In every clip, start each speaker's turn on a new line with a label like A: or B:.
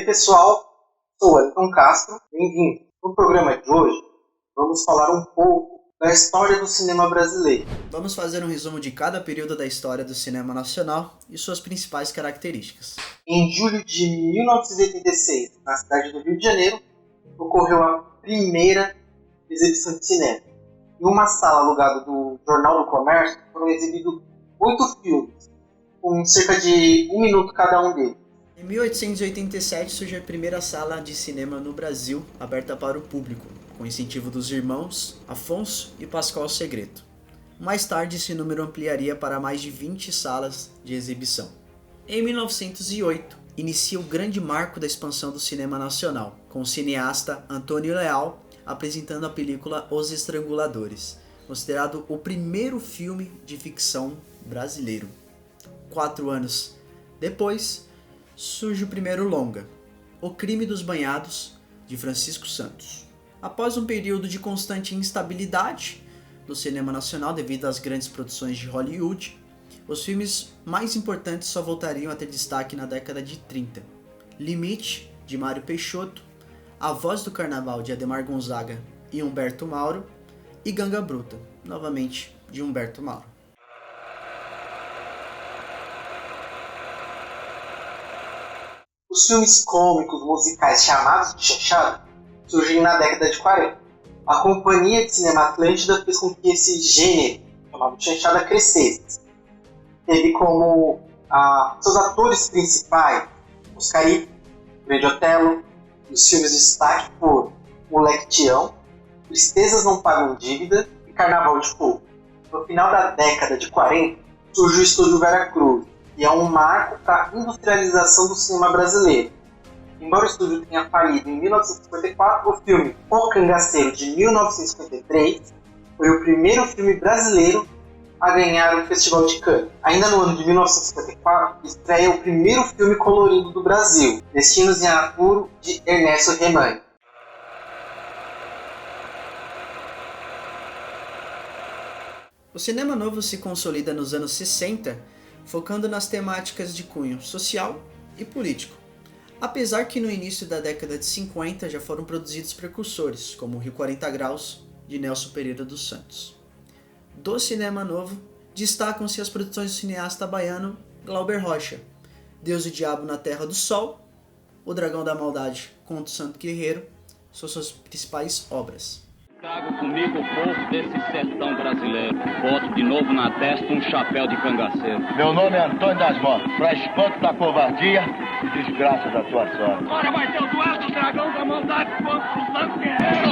A: pessoal, sou Wellington Castro, bem-vindo. No programa de hoje, vamos falar um pouco da história do cinema brasileiro.
B: Vamos fazer um resumo de cada período da história do cinema nacional e suas principais características.
A: Em julho de 1986, na cidade do Rio de Janeiro, ocorreu a primeira exibição de cinema. Em uma sala alugada do Jornal do Comércio, foram exibidos 8 filmes, com cerca de 1 minuto cada um deles.
B: Em 1887 surge a primeira sala de cinema no Brasil, aberta para o público, com incentivo dos irmãos Afonso e Pascoal Segreto. Mais tarde, esse número ampliaria para mais de 20 salas de exibição. Em 1908, inicia o grande marco da expansão do cinema nacional, com o cineasta Antônio Leal apresentando a película Os Estranguladores, considerado o primeiro filme de ficção brasileiro. 4 anos depois, surge o primeiro longa, O Crime dos Banhados, de Francisco Santos. Após um período de constante instabilidade no cinema nacional devido às grandes produções de Hollywood, os filmes mais importantes só voltariam a ter destaque na década de 30. Limite, de Mário Peixoto, A Voz do Carnaval, de Adhemar Gonzaga e Humberto Mauro, e Ganga Bruta, novamente de Humberto Mauro.
A: Os filmes cômicos musicais chamados de chanchada surgiram na década de 40. A Companhia de Cinema Atlântida fez com que esse gênero, chamado de chanchada, crescesse. Teve como seus atores principais Oscarito, Grande Otelo, e os filmes de destaque foram Moleque Tião, Tristezas Não Pagam Dívida e Carnaval de Fogo. No final da década de 40, surgiu o Estúdio Veracruz, que é um marco para a industrialização do cinema brasileiro. Embora o estúdio tenha falido em 1954, o filme O Cangaceiro, de 1953, foi o primeiro filme brasileiro a ganhar o Festival de Cannes. Ainda no ano de 1954, estreia o primeiro filme colorido do Brasil, Destinos em Apuro, de Ernesto Remani.
B: O cinema novo se consolida nos anos 60, focando nas temáticas de cunho social e político. Apesar que no início da década de 50 já foram produzidos precursores, como o Rio 40 Graus, de Nelson Pereira dos Santos. Do cinema novo, destacam-se as produções do cineasta baiano Glauber Rocha, Deus e o Diabo na Terra do Sol, O Dragão da Maldade contra o Santo Guerreiro, são suas principais obras.
C: Trago comigo o povo desse sertão brasileiro. Boto de novo na testa um chapéu de cangaceiro.
D: Meu nome é Antônio das Motas. Pra espanto da covardia e desgraça da tua sorte.
C: Agora vai ter o duelo do dragão da maldade contra o Santo Guerreiro.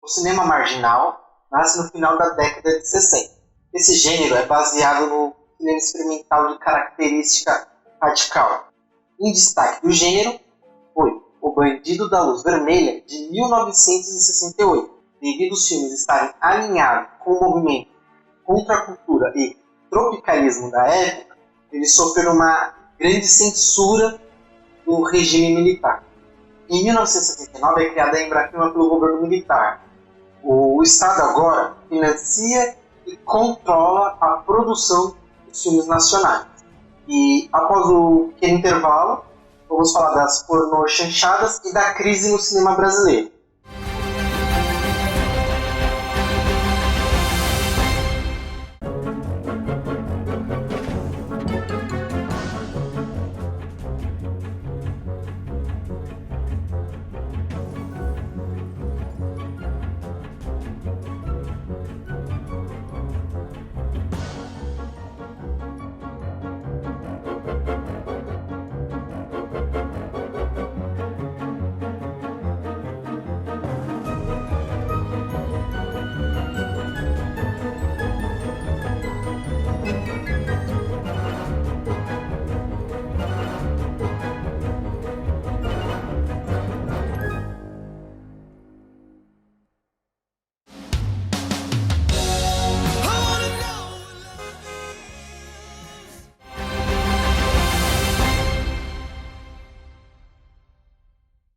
A: O cinema marginal nasce no final da década de 60. Esse gênero é baseado no cinema experimental de característica radical. Em destaque do gênero foi O Bandido da Luz Vermelha, de 1968. Devido aos filmes estarem alinhados com o movimento contra a cultura e tropicalismo da época, eles sofreram uma grande censura do regime militar. Em 1969 é criada a Embrafilme pelo governo militar. O Estado agora financia e controla a produção dos filmes nacionais. E após o pequeno intervalo, vamos falar das pornô chanchadas e da crise no cinema brasileiro.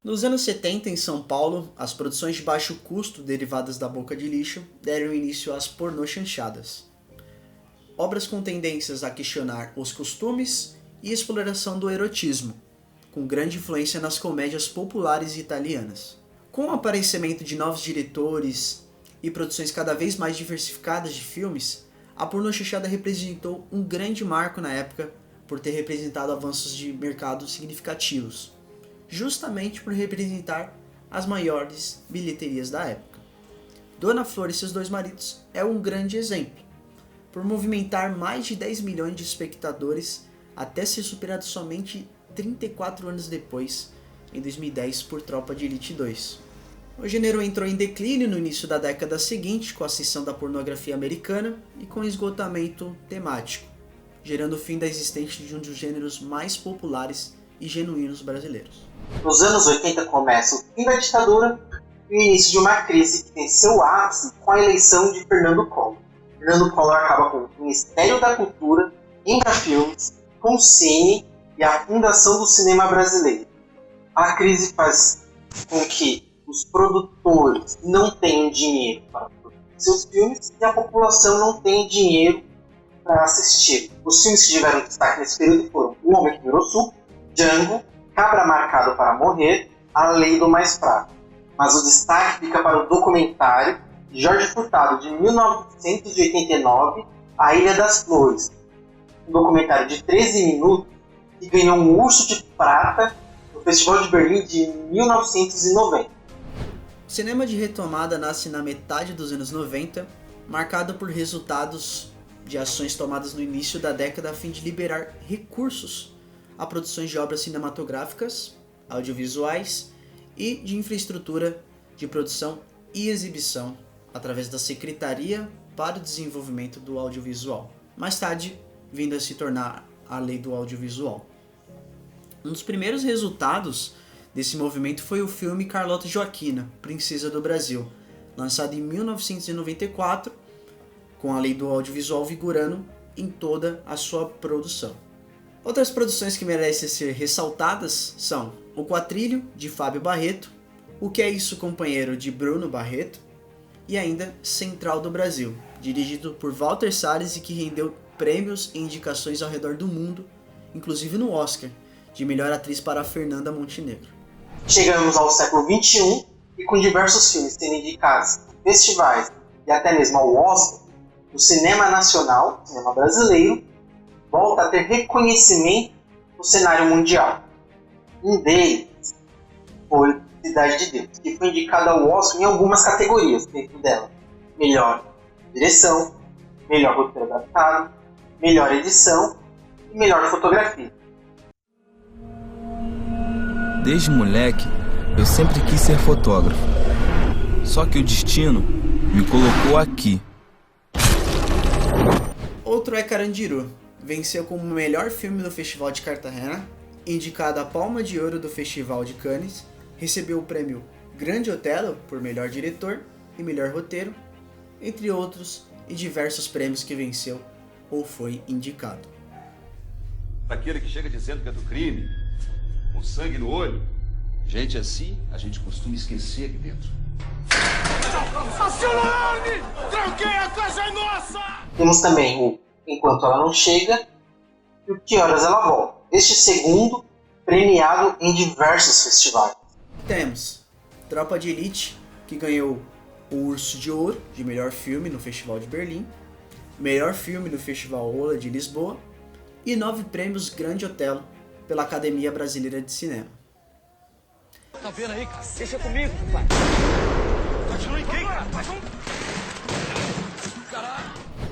B: Nos anos 70, em São Paulo, as produções de baixo custo derivadas da boca de lixo deram início às pornô chanchadas. obras com tendências a questionar os costumes e exploração do erotismo, com grande influência nas comédias populares italianas. Com o aparecimento de novos diretores e produções cada vez mais diversificadas de filmes, a pornochanchada representou um grande marco na época por ter representado avanços de mercado significativos, justamente por representar as maiores bilheterias da época. Dona Flor e seus dois maridos é um grande exemplo, por movimentar mais de 10 milhões de espectadores até ser superado somente 34 anos depois, em 2010, por Tropa de Elite 2. O gênero entrou em declínio no início da década seguinte com a ascensão da pornografia americana e com esgotamento temático, gerando o fim da existência de um dos gêneros mais populares e genuínos brasileiros.
A: Nos anos 80 começa o fim da ditadura e o início de uma crise que tem seu ápice com a eleição de Fernando Collor. Fernando Collor acaba com o Ministério da Cultura, Embrafilmes, Concine e a fundação do cinema brasileiro. A crise faz com que os produtores não tenham dinheiro para produzir seus filmes e a população não tenha dinheiro para assistir. Os filmes que tiveram destaque nesse período foram O Homem que Virou Suco, Django, Cabra Marcado para Morrer, A Lei do Mais Fraco. Mas o destaque fica para o documentário de Jorge Furtado, de 1989, A Ilha das Flores. Um documentário de 13 minutos que ganhou um Urso de Prata no Festival de Berlim de 1990.
B: O cinema de retomada nasce na metade dos anos 90, marcado por resultados de ações tomadas no início da década a fim de liberar recursos a produções de obras cinematográficas, audiovisuais e de infraestrutura de produção e exibição através da Secretaria para o Desenvolvimento do Audiovisual, mais tarde vindo a se tornar a Lei do Audiovisual. Um dos primeiros resultados desse movimento foi o filme Carlota Joaquina, Princesa do Brasil, lançado em 1994, com a Lei do Audiovisual vigorando em toda a sua produção. Outras produções que merecem ser ressaltadas são O Quatrilho, de Fábio Barreto, O Que É Isso, Companheiro, de Bruno Barreto, e ainda Central do Brasil, dirigido por Walter Salles e que rendeu prêmios e indicações ao redor do mundo, inclusive no Oscar, de melhor atriz para Fernanda Montenegro.
A: Chegamos ao século XXI e com diversos filmes sendo indicados em festivais e até mesmo ao Oscar, o cinema nacional, o cinema brasileiro, volta a ter reconhecimento no cenário mundial. Um deles foi Cidade de Deus, que foi indicado ao Oscar em algumas categorias dentro dela. Melhor direção, melhor roteiro adaptado, melhor edição e melhor fotografia.
E: Desde moleque, eu sempre quis ser fotógrafo. Só que o destino me colocou aqui.
B: Outro é Carandiru. Venceu como melhor filme no Festival de Cartagena, indicado à Palma de Ouro do Festival de Cannes, recebeu o prêmio Grande Otelo por melhor diretor e melhor roteiro, entre outros, e diversos prêmios que venceu ou foi indicado.
F: Aquele que chega dizendo que é do crime, com sangue no olho.
G: Gente assim, a gente costuma esquecer aqui dentro.
F: Aciona o alarme! Tranquei, a casa é nossa!
A: Temos também o Enquanto Ela Não Chega e o Que Horas Ela Volta. Este segundo, premiado em diversos festivais.
B: Temos Tropa de Elite, que ganhou o Urso de Ouro de melhor filme no Festival de Berlim, melhor filme no Festival Ola de Lisboa e 9 prêmios Grande Otelo pela Academia Brasileira de Cinema.
F: Tá vendo aí, cara? Deixa comigo, pai. Continua em quem, cara?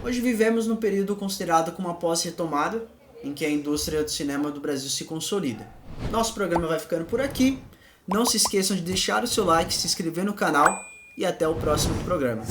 B: Hoje vivemos num período considerado como uma pós-retomada, em que a indústria do cinema do Brasil se consolida. Nosso programa vai ficando por aqui. Não se esqueçam de deixar o seu like, se inscrever no canal e até o próximo programa.